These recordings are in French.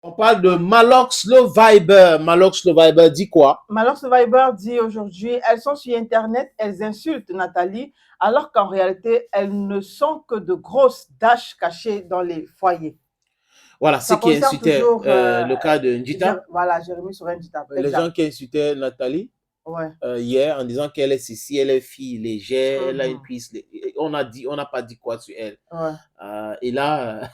On parle de Malox le Viber. Malox le Viber dit quoi? Malox le Viber dit aujourd'hui, elles sont sur Internet, elles insultent Nathalie, alors qu'en réalité, elles ne sont que de grosses dash cachées dans les foyers. Voilà, Ça ce qui concerne incitait toujours le cas de Njita. voilà, Jérémy Souren-Njita. Les gens qui insultaient Nathalie Ouais. hier en disant qu'elle est ceci, elle est fille légère, elle a une Mhm. cuisse. On n'a pas dit quoi sur elle. Ouais. Et là,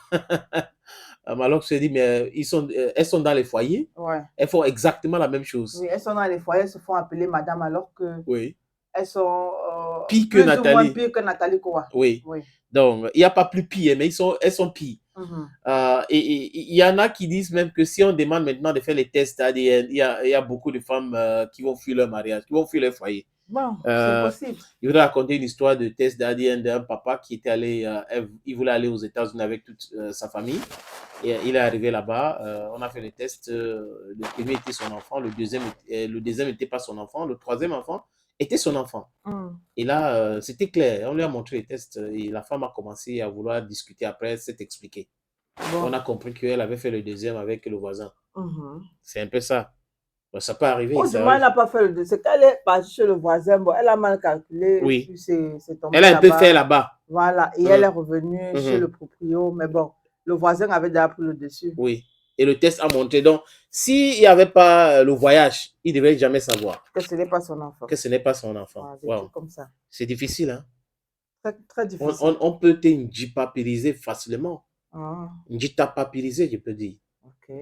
Malox se dit, mais elles sont dans les foyers. Ouais. Elles font exactement la même chose. Oui, elles sont dans les foyers, elles se font appeler madame alors que Oui. elles sont Pire que plus ou moins Nathalie. pires que Nathalie Kowa. Oui. Oui. Donc, il n'y a pas plus pire, mais elles sont pires. Mhm. Et il y en a qui disent même que si on demande maintenant de faire les tests ADN, il y a beaucoup de femmes qui vont fuir leur mariage, qui vont fuir leur foyer. Bon, c'est possible. Je voudrais raconter une histoire de test d'ADN d'un papa qui était allé, il voulait aller aux États-Unis avec toute sa famille. Et il est arrivé là-bas, on a fait les tests. Le premier était son enfant, le deuxième n'était pas son enfant, le troisième enfant était son enfant. Et là, c'était clair, on lui a montré les tests et la femme a commencé à vouloir discuter après, s'est expliqué. Bon. On a compris qu'elle avait fait le deuxième avec le voisin. C'est un peu ça. Bon, ça peut arriver. Du moins, elle n'a pas fait le deuxième. C'est qu'elle est partie chez le voisin, bon, elle a mal calculé. Oui. Puis c'est tombé elle a un peu fait là-bas. Voilà, et elle est revenue chez le proprio, mais bon, le voisin avait déjà pris le dessus. Oui. Et le test a montré. Donc, s'il n'y avait pas le voyage, il ne devait jamais savoir. Que ce n'est pas son enfant. Que ce n'est pas son enfant. Voilà, wow. Comme ça. C'est difficile, hein? Très, très difficile. On peut te njipapiriser facilement. Njitapapiriser, je peux dire. Ok.